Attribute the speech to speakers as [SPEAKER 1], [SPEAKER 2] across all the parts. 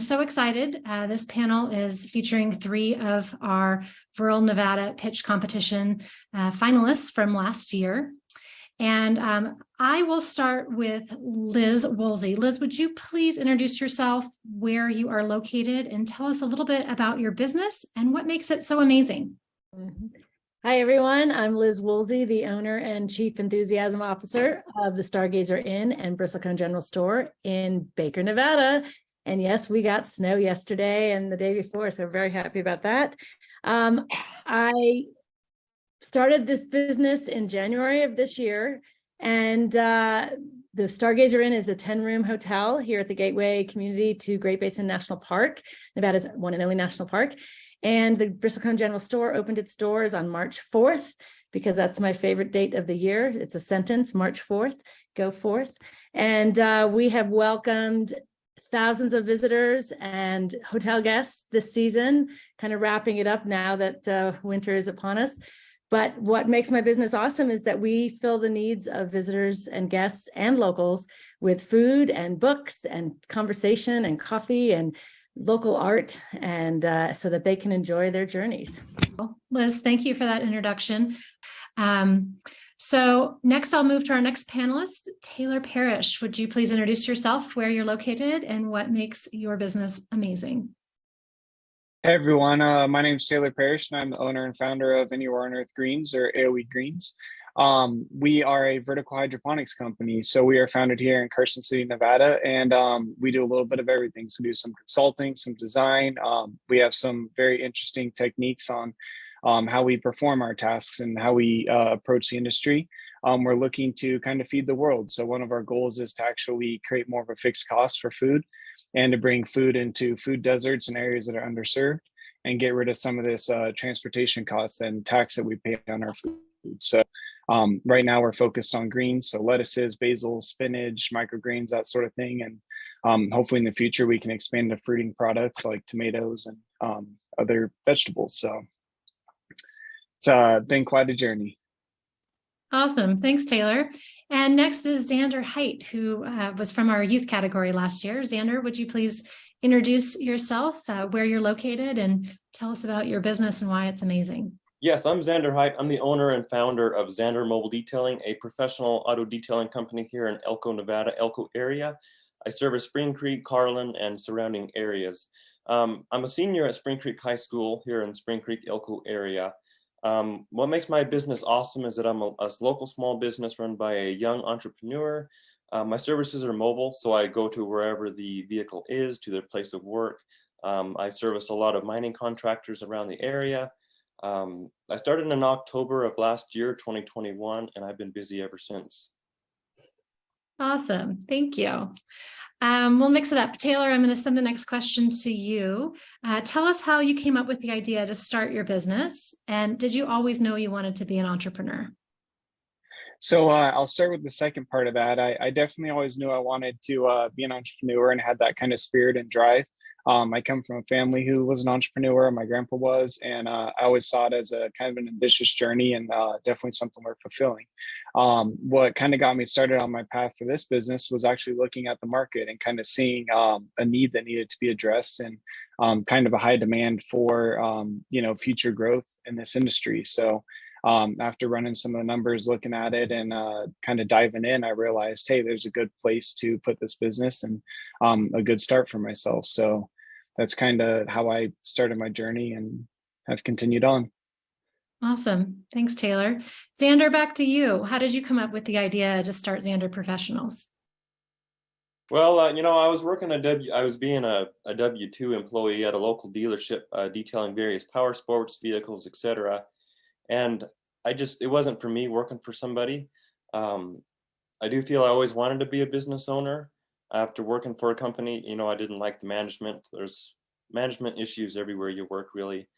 [SPEAKER 1] so excited. This panel is featuring 3 of our Rural Nevada Pitch Competition finalists from last year. And I will start with Liz Woolsey. Liz, would you please introduce yourself, where you are located, and tell us a little bit about your business and what makes it so amazing?
[SPEAKER 2] Hi, everyone. I'm Liz Woolsey, the owner and Chief Enthusiasm Officer of the Stargazer Inn and Bristlecone General Store in Baker, Nevada. And yes, we got snow yesterday and the day before, so we're very happy about that. I started this business in January of this year, and the Stargazer Inn is a 10-room hotel here at the gateway community to Great Basin National Park, Nevada's one and only national park. And the Bristlecone General Store opened its doors on March 4th, because that's my favorite date of the year. It's a sentence, March 4th, go forth. And we have welcomed thousands of visitors and hotel guests this season, kind of wrapping it up now that winter is upon us. But what makes my business awesome is that we fill the needs of visitors and guests and locals with food and books and conversation and coffee and local art, and so that they can enjoy their journeys.
[SPEAKER 1] Liz, thank you for that introduction. So next I'll move to our next panelist, Taylor Parrish. Would you please introduce yourself, where you're located, and what makes your business amazing?
[SPEAKER 3] Hey everyone, my name is Taylor Parrish, and I'm the owner and founder of Anywhere on Earth Greens, or AOE Greens. We are a vertical hydroponics company. So we are founded here in Carson City, Nevada, and we do a little bit of everything. So we do some consulting, some design. We have some very interesting techniques on how we perform our tasks and how we approach the industry. We're looking to kind of feed the world. So one of our goals is to actually create more of a fixed cost for food, and to bring food into food deserts and areas that are underserved, and get rid of some of this transportation costs and tax that we pay on our food. So right now we're focused on greens, so lettuces, basil, spinach, microgreens, that sort of thing. And hopefully in the future we can expand to fruiting products like tomatoes and other vegetables. So it's been quite a journey.
[SPEAKER 1] Awesome. Thanks, Taylor. And next is Xander Height, who was from our youth category last year. Xander, would you please introduce yourself, where you're located, and tell us about your business and why it's amazing?
[SPEAKER 4] Yes, I'm Xander Height. I'm the owner and founder of Xander Mobile Detailing, a professional auto detailing company here in Elko, Nevada, Elko area. I service Spring Creek, Carlin, and surrounding areas. I'm a senior at Spring Creek High School here in Spring Creek, Elko area. What makes my business awesome is that I'm a local small business run by a young entrepreneur. My services are mobile, so I go to wherever the vehicle is, to their place of work. I service a lot of mining contractors around the area. I started in October of last year, 2021, and I've been busy ever since.
[SPEAKER 1] Awesome. Thank you. We'll mix it up. Taylor, I'm going to send the next question to you. Tell us how you came up with the idea to start your business, and did you always know you wanted to be an entrepreneur?
[SPEAKER 3] So I'll start with the second part of that. I definitely always knew I wanted to be an entrepreneur and had that kind of spirit and drive. I come from a family who was an entrepreneur. My grandpa was, and I always saw it as a kind of an ambitious journey, and definitely something worth fulfilling. What kind of got me started on my path for this business was actually looking at the market and kind of seeing a need that needed to be addressed, and kind of a high demand for future growth in this industry. So after running some of the numbers, looking at it, and kind of diving in, I realized, hey, there's a good place to put this business, and a good start for myself. So that's kind of how I started my journey and have continued on.
[SPEAKER 1] Awesome. Thanks, Taylor. Xander, back to you. How did you come up with the idea to start Xander Professionals?
[SPEAKER 4] Well, I was working I was being a W-2 employee at a local dealership, detailing various power sports vehicles, etc. And it wasn't for me working for somebody. I do feel I always wanted to be a business owner. After working for a company, I didn't like the management. There's management issues everywhere you work, really.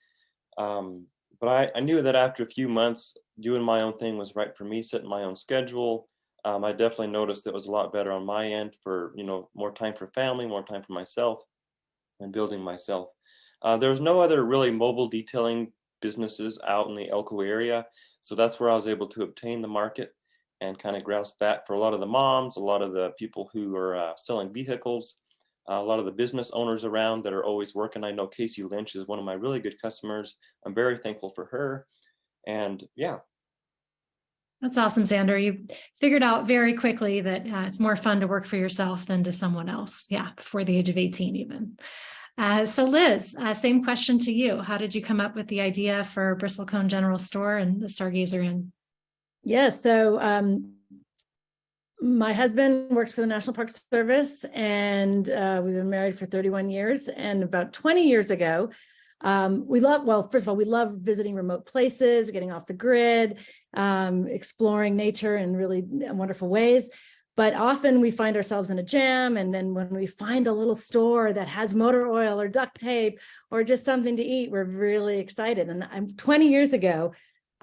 [SPEAKER 4] But I knew that after a few months, doing my own thing was right for me, setting my own schedule. I definitely noticed it was a lot better on my end for, more time for family, more time for myself, and building myself. There was no other really mobile detailing businesses out in the Elko area. So that's where I was able to obtain the market and kind of grasp that for a lot of the moms, a lot of the people who are selling vehicles. a lot of the business owners around that are always working. I know Casey Lynch is one of my really good customers. I'm very thankful for her. And yeah.
[SPEAKER 1] That's awesome, Xander. You figured out very quickly that it's more fun to work for yourself than to someone else. Yeah, before the age of 18 even. So Liz, same question to you. How did you come up with the idea for Bristlecone General Store and the Stargazer Inn?
[SPEAKER 2] Yeah, so my husband works for the National Park Service, and we've been married for 31 years. And about 20 years ago, first of all, we love visiting remote places, getting off the grid, exploring nature in really wonderful ways. But often we find ourselves in a jam. And then when we find a little store that has motor oil or duct tape or just something to eat, we're really excited. And 20 years ago,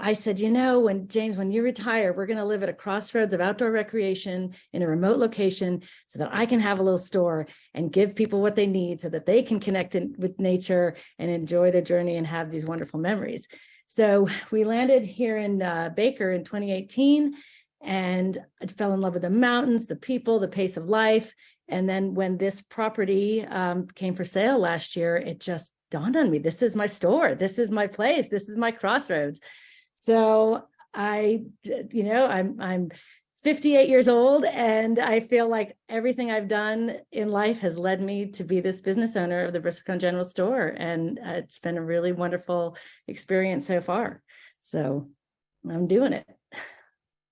[SPEAKER 2] I said, when you retire, we're going to live at a crossroads of outdoor recreation in a remote location so that I can have a little store and give people what they need so that they can connect with nature and enjoy their journey and have these wonderful memories. So we landed here in Baker in 2018, and I fell in love with the mountains, the people, the pace of life. And then when this property came for sale last year, it just dawned on me, this is my store, this is my place, this is my crossroads. So I'm 58 years old, and I feel like everything I've done in life has led me to be this business owner of the Bristlecone General Store. And it's been a really wonderful experience so far. So I'm doing it.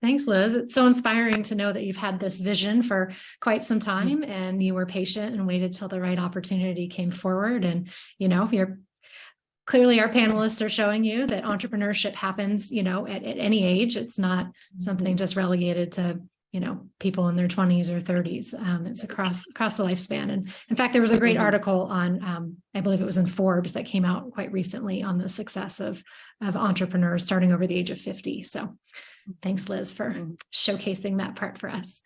[SPEAKER 1] Thanks, Liz. It's so inspiring to know that you've had this vision for quite some time and you were patient and waited till the right opportunity came forward. And, clearly our panelists are showing you that entrepreneurship happens, at any age. It's not something just relegated to, people in their 20s or 30s. It's across the lifespan. And in fact, there was a great article on, I believe it was in Forbes, that came out quite recently on the success of entrepreneurs starting over the age of 50. So thanks, Liz, for showcasing that part for us.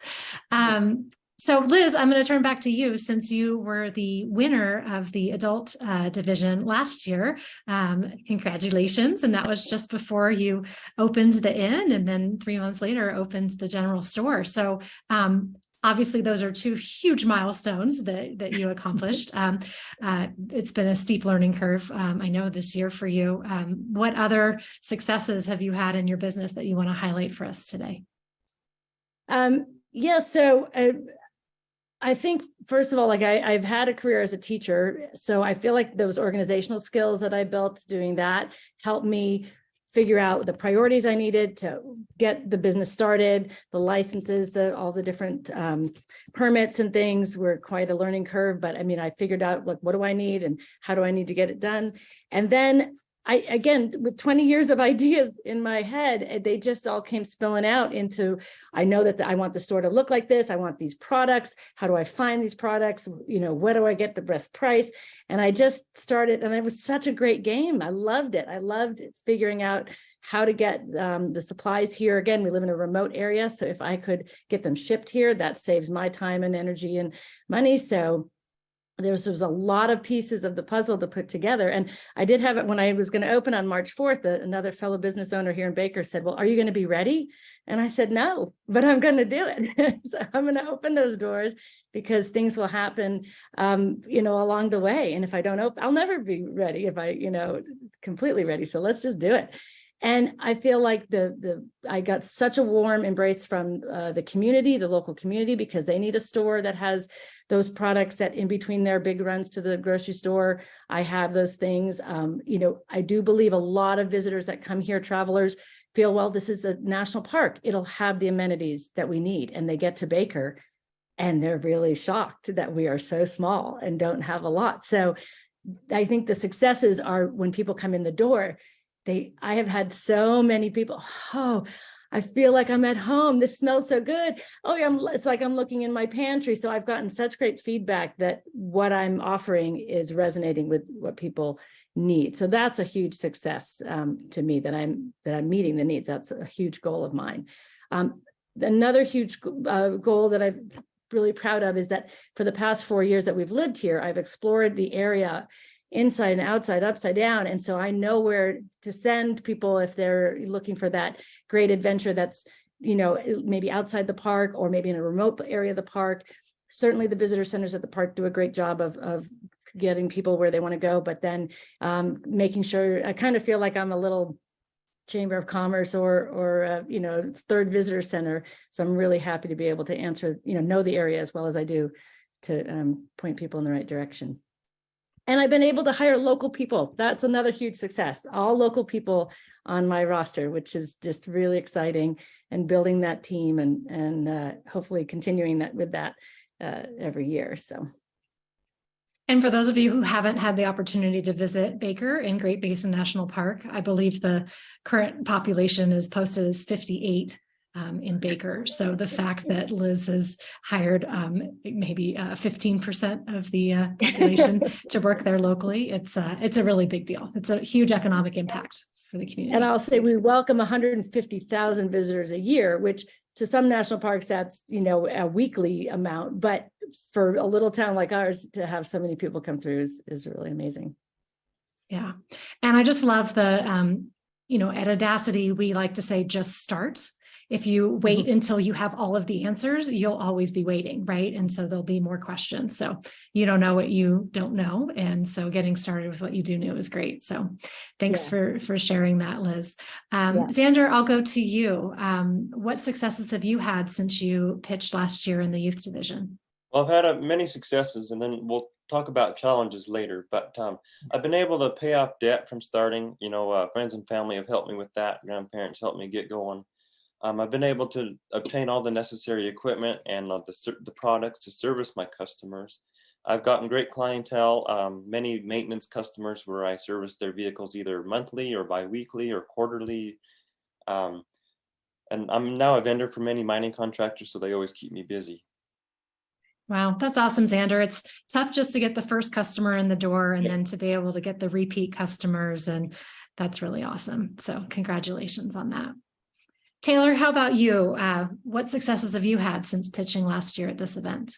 [SPEAKER 1] So Liz, I'm going to turn back to you since you were the winner of the adult division last year. Congratulations. And that was just before you opened the inn, and then 3 months later opened the general store. So obviously those are two huge milestones that you accomplished. It's been a steep learning curve, I know, this year for you. What other successes have you had in your business that you want to highlight for us today?
[SPEAKER 2] So I think, first of all, I've had a career as a teacher, so I feel like those organizational skills that I built doing that helped me figure out the priorities I needed to get the business started. The licenses, all the different permits and things were quite a learning curve. But I mean, I figured out, what do I need and how do I need to get it done? And then again, with 20 years of ideas in my head, they just all came spilling out into, I know that I want the store to look like this. I want these products. How do I find these products? Where do I get the best price? And I just started, and it was such a great game. I loved it. I loved figuring out how to get the supplies here. Again, we live in a remote area. So if I could get them shipped here, that saves my time and energy and money. So there was a lot of pieces of the puzzle to put together. And I did have it when I was going to open on March 4th, another fellow business owner here in Baker said, well, are you going to be ready? And I said, no, but I'm going to do it. So I'm going to open those doors because things will happen, along the way. And if I don't open, I'll never be ready if I, completely ready. So let's just do it. And I feel like I got such a warm embrace from the community, the local community, because they need a store that has those products that in between their big runs to the grocery store, I have those things. I do believe a lot of visitors that come here, travelers, feel, well, this is the national park. It'll have the amenities that we need. And they get to Baker and they're really shocked that we are so small and don't have a lot. So I think the successes are when people come in the door, I have had so many people, oh, I feel like I'm at home. This smells so good. Oh, yeah, it's like I'm looking in my pantry. So I've gotten such great feedback that what I'm offering is resonating with what people need. So that's a huge success to me, that I'm meeting the needs. That's a huge goal of mine. Another huge goal that I'm really proud of is that for the past 4 years that we've lived here, I've explored the area inside and outside, upside down. And so I know where to send people if they're looking for that great adventure that's, maybe outside the park or maybe in a remote area of the park. certainly the visitor centers at the park do a great job of getting people where they want to go, but then making sure, I kind of feel like I'm a little Chamber of Commerce or third visitor center. So I'm really happy to be able to answer, know the area as well as I do to point people in the right direction. And I've been able to hire local people. That's another huge success. All local people on my roster, which is just really exciting, and building that team and hopefully continuing that with that every year. So.
[SPEAKER 1] And for those of you who haven't had the opportunity to visit Baker in Great Basin National Park, I believe the current population is posted as 58 in Baker. So the fact that Liz has hired maybe 15% of the population to work there locally, it's a really big deal. It's a huge economic impact for the community.
[SPEAKER 2] And I'll say we welcome 150,000 visitors a year, which to some national parks, that's, a weekly amount, but for a little town like ours to have so many people come through is really amazing.
[SPEAKER 1] Yeah. And I just love the, at Audacity, we like to say, just start. If you wait until you have all of the answers, you'll always be waiting, right? And so there'll be more questions. So you don't know what you don't know. And so getting started with what you do know is great. So thanks for sharing that, Liz. Xander, I'll go to you. What successes have you had since you pitched last year in the youth division?
[SPEAKER 4] Well, I've had many successes, and then we'll talk about challenges later. But I've been able to pay off debt from starting. Friends and family have helped me with that. Grandparents helped me get going. I've been able to obtain all the necessary equipment and the products to service my customers. I've gotten great clientele, many maintenance customers where I service their vehicles either monthly or bi-weekly or quarterly. And I'm now a vendor for many mining contractors, so they always keep me busy.
[SPEAKER 1] Wow, that's awesome, Xander. It's tough just to get the first customer in the door and then to be able to get the repeat customers. And that's really awesome. So congratulations on that. Taylor, how about you? What successes have you had since pitching last year at this event?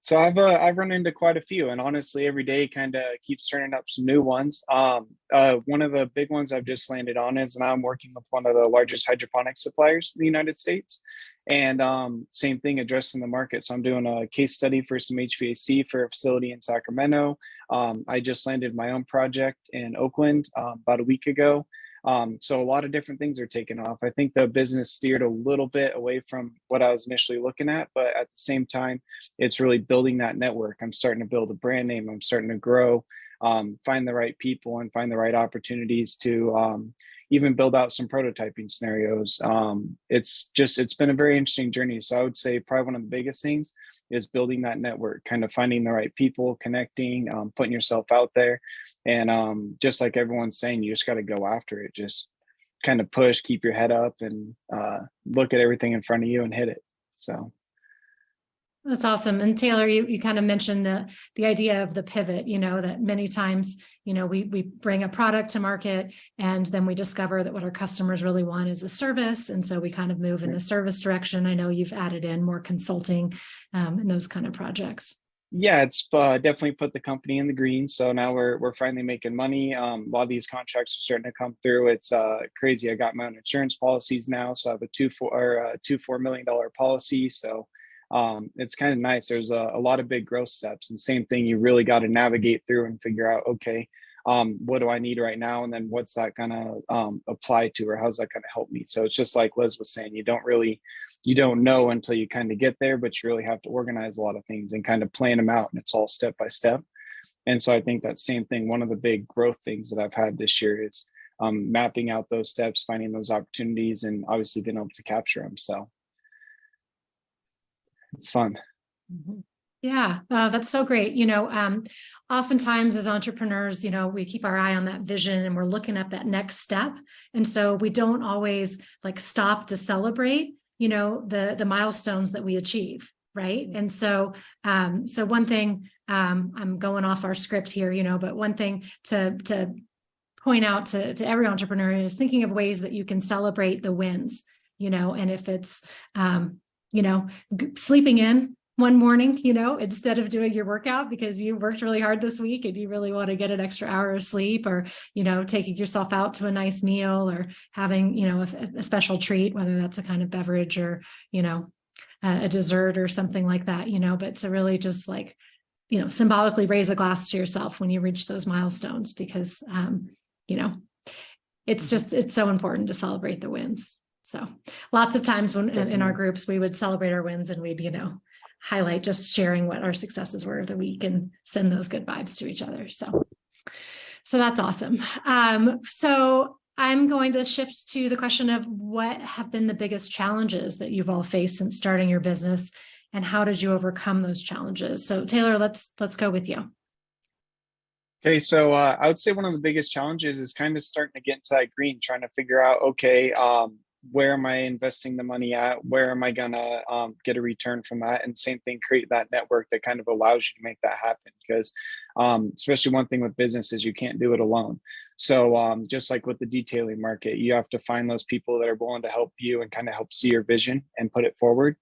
[SPEAKER 3] So I've run into quite a few, and honestly, every day kind of keeps turning up some new ones. One of the big ones I've just landed on is now I'm working with one of the largest hydroponic suppliers in the United States, and same thing, addressing the market. So I'm doing a case study for some HVAC for a facility in Sacramento. I just landed my own project in Oakland about a week ago. So a lot of different things are taking off. I think the business steered a little bit away from what I was initially looking at, but at the same time, it's really building that network. I'm starting to build a brand name. I'm starting to grow, find the right people and find the right opportunities to even build out some prototyping scenarios. It's been a very interesting journey. So I would say probably one of the biggest things is building that network, kind of finding the right people, connecting, putting yourself out there. And just like everyone's saying, you just got to go after it. Just kind of push, keep your head up, and look at everything in front of you and hit it. So.
[SPEAKER 1] That's awesome. And Taylor, you kind of mentioned the idea of the pivot, that many times, we bring a product to market and then we discover that what our customers really want is a service. And so we kind of move in the service direction. I know you've added in more consulting and those kind of projects.
[SPEAKER 3] Yeah, it's definitely put the company in the green. So now we're finally making money. A lot of these contracts are starting to come through. It's crazy. I got my own insurance policies now. So I have a $2.4 million policy. So it's kind of nice. There's a lot of big growth steps, and same thing, you really got to navigate through and figure out, okay, what do I need right now? And then what's that going to apply to, or how's that going to help me? So it's just like Liz was saying, you don't know until you kind of get there, but you really have to organize a lot of things and kind of plan them out. And it's all step by step. And so I think that same thing, one of the big growth things that I've had this year is mapping out those steps, finding those opportunities, and obviously being able to capture them. So it's fun.
[SPEAKER 1] Yeah, that's so great. Oftentimes as entrepreneurs, we keep our eye on that vision and we're looking at that next step. And so we don't always stop to celebrate, the milestones that we achieve. Right. And so, one thing, I'm going off our script here, but one thing to point out to every entrepreneur is thinking of ways that you can celebrate the wins, and if it's, sleeping in one morning, instead of doing your workout because you worked really hard this week and you really want to get an extra hour of sleep, or, taking yourself out to a nice meal, or having, a special treat, whether that's a kind of beverage or, a dessert or something like that, but to really just like, symbolically raise a glass to yourself when you reach those milestones, because, it's so important to celebrate the wins. So lots of times when in our groups, we would celebrate our wins and we'd, highlight just sharing what our successes were of the week and send those good vibes to each other. So that's awesome. So I'm going to shift to the question of what have been the biggest challenges that you've all faced since starting your business, and how did you overcome those challenges? So Taylor, let's go with you.
[SPEAKER 3] Okay, so I would say one of the biggest challenges is kind of starting to get into that green, trying to figure out, okay, where am I investing the money at? Where am I gonna get a return from that? And same thing, create that network that kind of allows you to make that happen. Because especially one thing with business is you can't do it alone. So just like with the detailing market, you have to find those people that are willing to help you and kind of help see your vision and put it forward.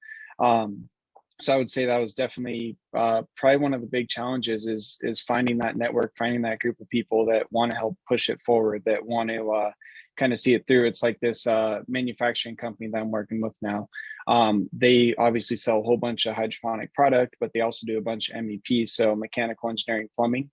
[SPEAKER 3] So I would say that was definitely probably one of the big challenges is finding that network, finding that group of people that want to help push it forward, that want to kind of see it through. It's like this manufacturing company that I'm working with now. They obviously sell a whole bunch of hydroponic product, but they also do a bunch of MEP, so mechanical engineering plumbing,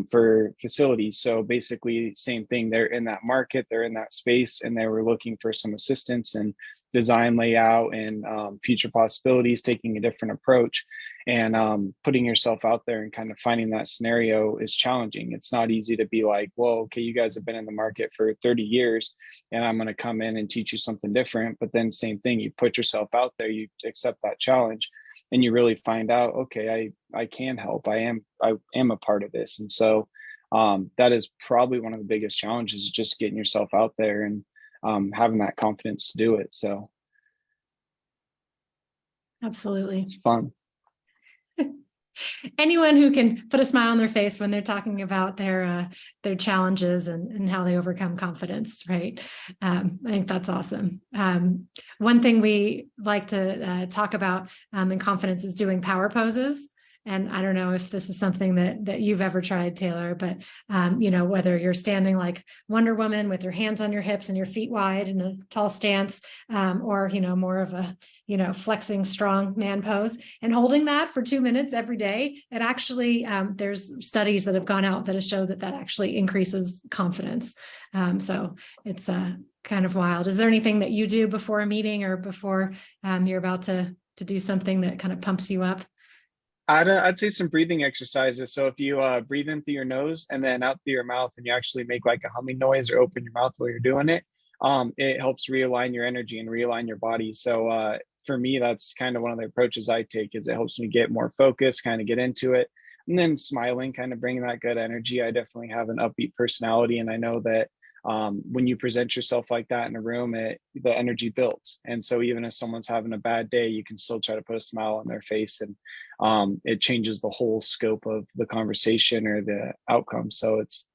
[SPEAKER 3] for facilities. So basically same thing, they're in that market, they're in that space, and they were looking for some assistance and design layout and future possibilities, taking a different approach, and putting yourself out there and kind of finding that scenario is challenging. It's not easy to be like, well, okay, you guys have been in the market for 30 years and I'm going to come in and teach you something different. But then same thing, you put yourself out there, you accept that challenge, and you really find out, okay, I can help. I am a part of this. And so that is probably one of the biggest challenges, is just getting yourself out there and having that confidence to do it. So
[SPEAKER 1] Absolutely.
[SPEAKER 3] it's fun.
[SPEAKER 1] Anyone who can put a smile on their face when they're talking about their challenges and how they overcome confidence, right? I think that's awesome. One thing we like to talk about in confidence is doing power poses. And I don't know if this is something that you've ever tried, Taylor, but whether you're standing like Wonder Woman with your hands on your hips and your feet wide in a tall stance, or more of a flexing strong man pose, and holding that for 2 minutes every day, it actually there's studies that have gone out that have showed that actually increases confidence. So it's kind of wild. Is there anything that you do before a meeting or before you're about to do something that kind of pumps you up?
[SPEAKER 3] I'd say some breathing exercises. So if you breathe in through your nose and then out through your mouth, and you actually make like a humming noise or open your mouth while you're doing it, it helps realign your energy and realign your body. So for me, that's kind of one of the approaches I take, is it helps me get more focused, kind of get into it. And then smiling, kind of bringing that good energy. I definitely have an upbeat personality, and I know that when you present yourself like that in a room, the energy builds. And so even if someone's having a bad day, you can still try to put a smile on their face, and it changes the whole scope of the conversation or the outcome. So it's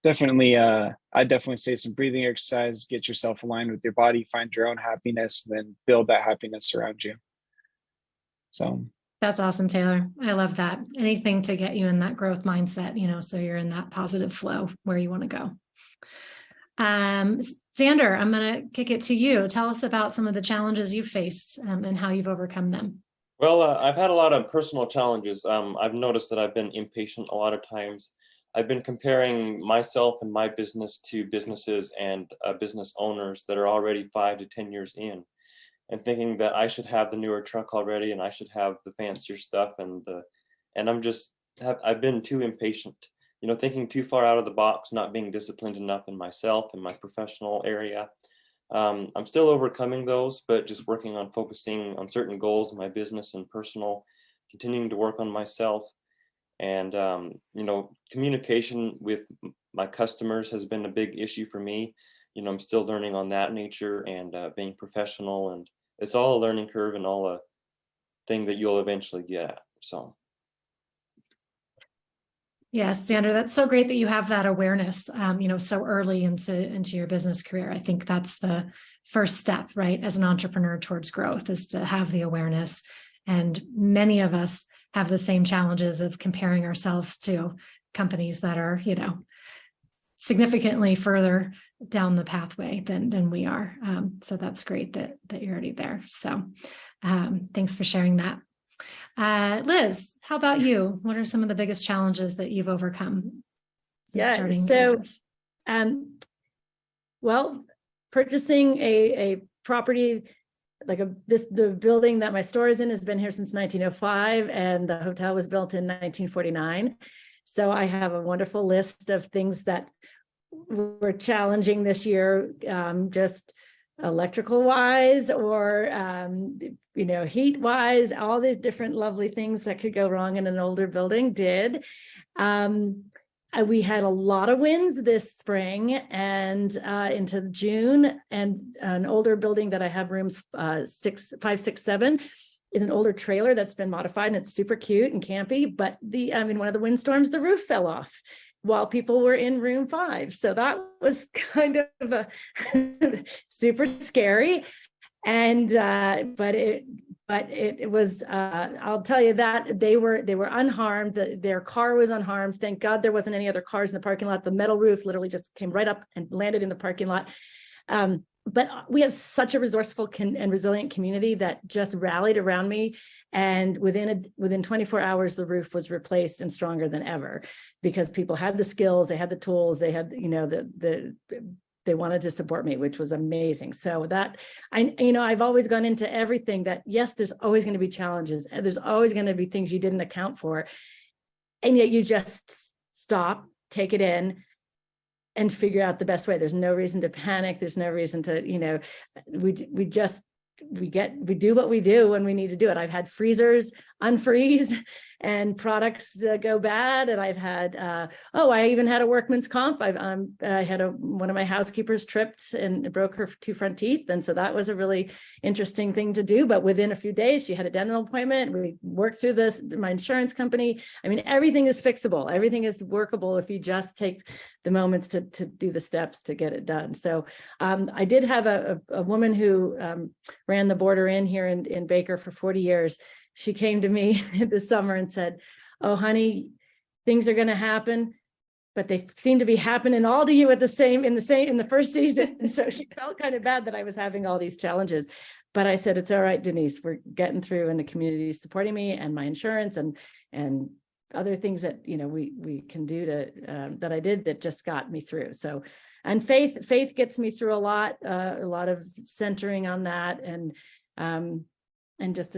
[SPEAKER 3] definitely, I definitely say some breathing exercise, get yourself aligned with your body, find your own happiness, then build that happiness around you. So
[SPEAKER 1] that's awesome, Taylor. I love that. Anything to get you in that growth mindset, so you're in that positive flow where you want to go. Xander, I'm going to kick it to you. Tell us about some of the challenges you've faced and how you've overcome them.
[SPEAKER 4] Well, I've had a lot of personal challenges. I've noticed that I've been impatient a lot of times. I've been comparing myself and my business to businesses and business owners that are already 5 to 10 years in, and thinking that I should have the newer truck already and I should have the fancier stuff. And I've been too impatient, thinking too far out of the box, not being disciplined enough in myself and my professional area. I'm still overcoming those, but just working on focusing on certain goals in my business and personal, continuing to work on myself. And, communication with my customers has been a big issue for me. I'm still learning on that nature, and being professional, and it's all a learning curve and all a thing that you'll eventually get at. So.
[SPEAKER 1] Yes, Xander, that's so great that you have that awareness, so early into your business career. I think that's the first step, right, as an entrepreneur towards growth, is to have the awareness. And many of us have the same challenges of comparing ourselves to companies that are, significantly further down the pathway than we are. So that's great that you're already there. So thanks for sharing that. Liz, how about you? What are some of the biggest challenges that you've overcome since starting business?
[SPEAKER 2] Well, purchasing a property like the building that my store is in has been here since 1905, and the hotel was built in 1949. So I have a wonderful list of things that were challenging this year, just electrical wise or heat wise. All these different lovely things that could go wrong in an older building did. We had a lot of winds this spring and into June, and an older building that I have rooms 5, 6, 7 is an older trailer that's been modified, and it's super cute and campy. But one of the windstorms, the roof fell off while people were in room 5. So that was kind of a super scary. And but it was I'll tell you that they were unharmed. Their car was unharmed. Thank God there wasn't any other cars in the parking lot. The metal roof literally just came right up and landed in the parking lot. But we have such a resourceful and resilient community that just rallied around me. And within 24 hours, the roof was replaced and stronger than ever, because people had the skills, they had the tools, they had, they wanted to support me, which was amazing. So that I've always gone into everything that, yes, there's always going to be challenges. And there's always going to be things you didn't account for. And yet you just stop, take it in, and figure out the best way. There's no reason to panic. There's no reason to, we do what we do when we need to do it. I've had freezers unfreeze and products go bad. And I've had, I even had a workman's comp. I had one of my housekeepers tripped and broke her 2 front teeth. And so that was a really interesting thing to do. But within a few days, she had a dental appointment. We worked through my insurance company. I mean, everything is fixable. Everything is workable if you just take the moments to do the steps to get it done. So I did have a woman who ran the Border Inn here in Baker for 40 years. She came to me this summer and said, "Oh, honey, things are going to happen, but they seem to be happening all to you in the first season." And so she felt kind of bad that I was having all these challenges. But I said, "It's all right, Denise, we're getting through, and the community is supporting me, and my insurance and other things that we can do to that I did that just got me through." So, and faith gets me through a lot of centering on that, and just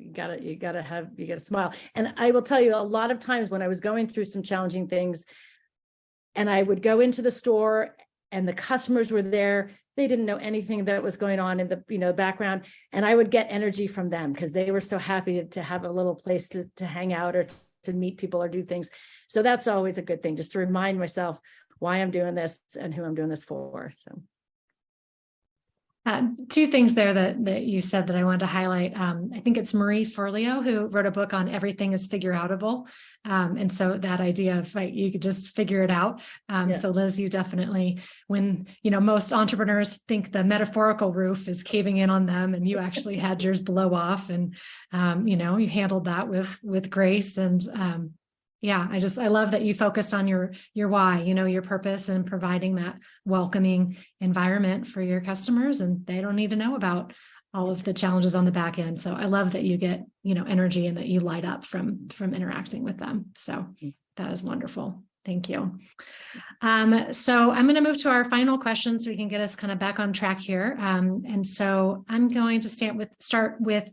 [SPEAKER 2] you gotta smile. And I will tell you, a lot of times when I was going through some challenging things, and I would go into the store and the customers were there, they didn't know anything that was going on in the background, and I would get energy from them because they were so happy to have a little place to hang out or to meet people or do things. So that's always a good thing, just to remind myself why I'm doing this and who I'm doing this for. So
[SPEAKER 1] 2 things there that you said that I wanted to highlight. I think it's Marie Forleo who wrote a book on everything is figure outable. And so that idea of, right, you could just figure it out. So Liz, you definitely, when, most entrepreneurs think the metaphorical roof is caving in on them, and you actually had yours blow off, and, you handled that with grace. And, I love that you focused on your why, your purpose, and providing that welcoming environment for your customers, and they don't need to know about all of the challenges on the back end. So I love that you get, energy, and that you light up from interacting with them. So that is wonderful. Thank you. So I'm going to move to our final question so we can get us kind of back on track here. And so I'm going to start with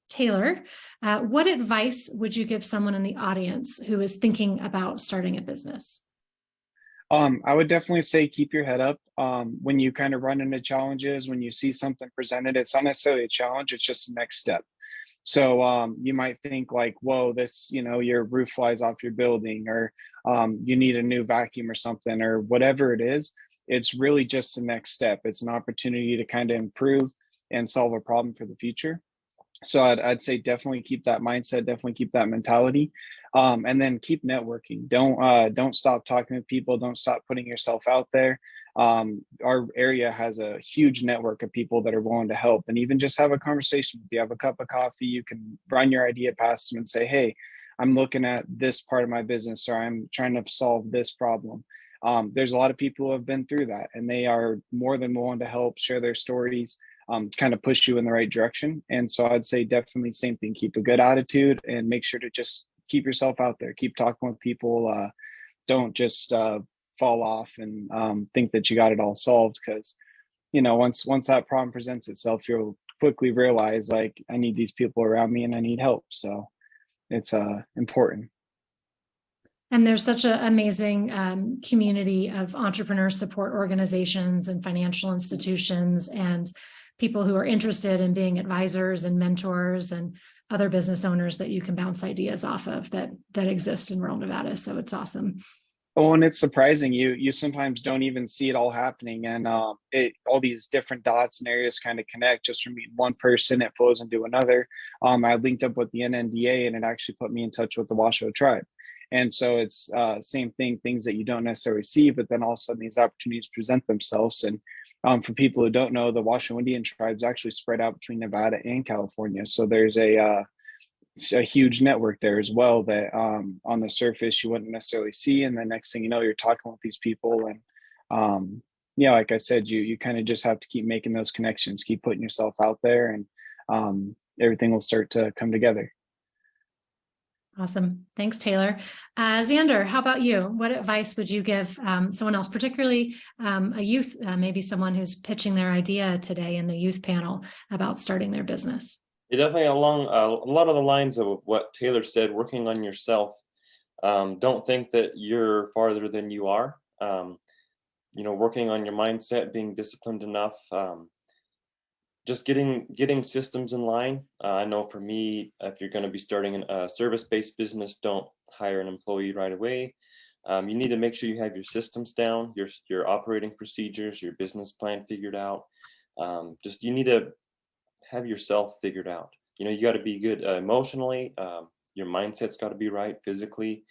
[SPEAKER 1] Taylor. What advice would you give someone in the audience who is thinking about starting a business?
[SPEAKER 3] I would definitely say keep your head up. When you kind of run into challenges, when you see something presented, it's not necessarily a challenge, it's just the next step. So you might think like, whoa, this, your roof flies off your building, or you need a new vacuum or something, or whatever it is. It's really just the next step. It's an opportunity to kind of improve and solve a problem for the future. So I'd say definitely keep that mindset, definitely keep that mentality, and then keep networking. Don't stop talking to people. Don't stop putting yourself out there. Our area has a huge network of people that are willing to help, and even just have a conversation. If you have a cup of coffee, you can run your idea past them and say, "Hey, I'm looking at this part of my business, or I'm trying to solve this problem." there's a lot of people who have been through that, and they are more than willing to help share their stories, kind of push you in the right direction. And so I'd say definitely same thing, keep a good attitude and make sure to just keep yourself out there, keep talking with people. Don't just fall off and think that you got it all solved, because once that problem presents itself, you'll quickly realize, like, I need these people around me and I need help. So it's important.
[SPEAKER 1] And there's such an amazing community of entrepreneur support organizations and financial institutions and people who are interested in being advisors and mentors and other business owners that you can bounce ideas off of that exist in rural Nevada. So it's awesome.
[SPEAKER 3] Oh, and it's surprising. You sometimes don't even see it all happening, and all these different dots and areas kind of connect just from meeting one person. It flows into another. I linked up with the NNDA, and it actually put me in touch with the Washoe tribe. And so it's same thing, things that you don't necessarily see, but then all of a sudden these opportunities present themselves. And for people who don't know, the Washoe Indian tribes actually spread out between Nevada and California. So there's a huge network there as well that on the surface you wouldn't necessarily see. And the next thing you know, you're talking with these people. And like I said, you kind of just have to keep making those connections, keep putting yourself out there, and everything will start to come together.
[SPEAKER 1] Awesome. Thanks, Taylor. Xander, how about you? What advice would you give someone else, particularly a youth, maybe someone who's pitching their idea today in the youth panel about starting their business?
[SPEAKER 4] You're definitely along a lot of the lines of what Taylor said, working on yourself. Don't think that you're farther than you are. Working on your mindset, being disciplined enough, just getting systems in line. I know for me, if you're going to be starting a service-based business, don't hire an employee right away. You need to make sure you have your systems down, your operating procedures, your business plan figured out. You need to have yourself figured out. You got to be good emotionally. Your mindset's got to be right physically,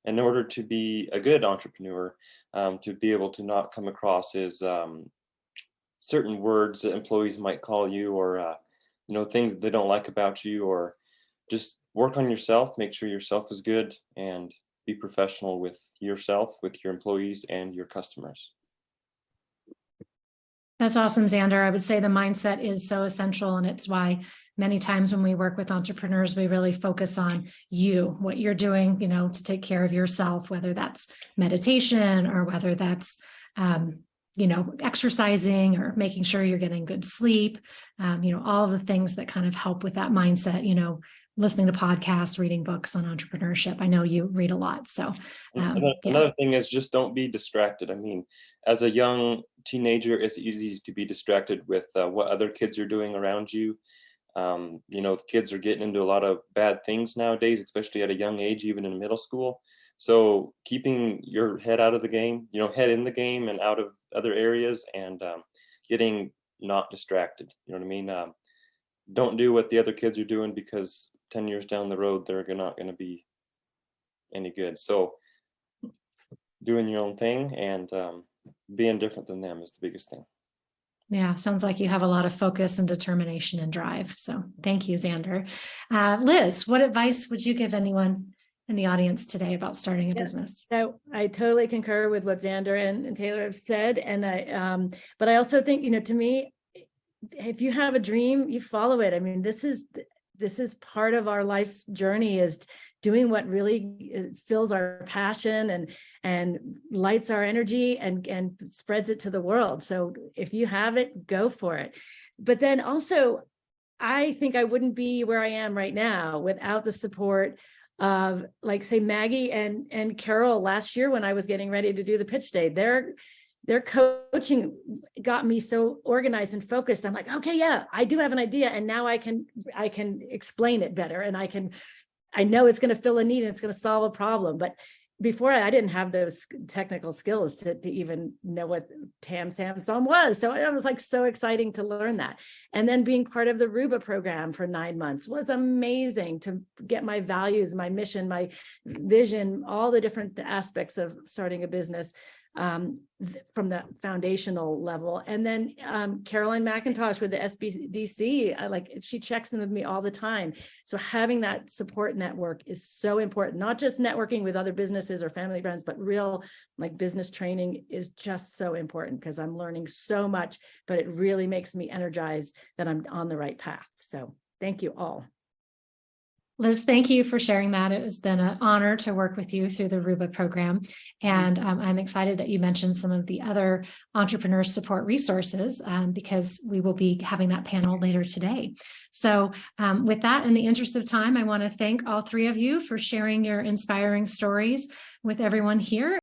[SPEAKER 4] in order to be a good entrepreneur, to be able to not come across as certain words that employees might call you, or things that they don't like about you, or just work on yourself, make sure yourself is good, and be professional with yourself, with your employees and your customers.
[SPEAKER 1] That's awesome, Xander. I would say the mindset is so essential, and it's why many times when we work with entrepreneurs, we really focus on what you're doing, to take care of yourself, whether that's meditation or whether that's exercising or making sure you're getting good sleep, all the things that kind of help with that mindset, listening to podcasts, reading books on entrepreneurship. I know you read a lot. So
[SPEAKER 4] another thing is just don't be distracted. I mean, as a young teenager, it's easy to be distracted with what other kids are doing around you. The kids are getting into a lot of bad things nowadays, especially at a young age, even in middle school. So keeping your head out of the game, head in the game and out of other areas, and getting not distracted. You know what I mean? Don't do what the other kids are doing, because 10 years down the road, they're not going to be any good. So doing your own thing and being different than them is the biggest thing.
[SPEAKER 1] Yeah, sounds like you have a lot of focus and determination and drive. So thank you, Xander. Liz, what advice would you give anyone in the audience today about starting a business?
[SPEAKER 2] So I totally concur with what Xander and Taylor have said. And but I also think, to me, if you have a dream, you follow it. I mean, this is part of our life's journey, is doing what really fills our passion and lights our energy and spreads it to the world. So if you have it, go for it. But then also, I think I wouldn't be where I am right now without the support of, like, say, Maggie and Carol last year when I was getting ready to do the pitch day. Their coaching got me so organized and focused. I'm like, okay, yeah, I do have an idea, and now I can explain it better, and I know it's going to fill a need and it's going to solve a problem. But before, I didn't have those technical skills to even know what Tam Samsung was. So it was like so exciting to learn that. And then being part of the RUBA program for 9 months was amazing, to get my values, my mission, my vision, all the different aspects of starting a business from the foundational level. And then Caroline McIntosh with the SBDC, she checks in with me all the time. So having that support network is so important, not just networking with other businesses or family friends, but real business training is just so important because I'm learning so much, but it really makes me energized that I'm on the right path. So thank you all.
[SPEAKER 1] Liz, thank you for sharing that. It has been an honor to work with you through the RUBA program. And I'm excited that you mentioned some of the other entrepreneur support resources because we will be having that panel later today. So with that, in the interest of time, I want to thank all three of you for sharing your inspiring stories with everyone here.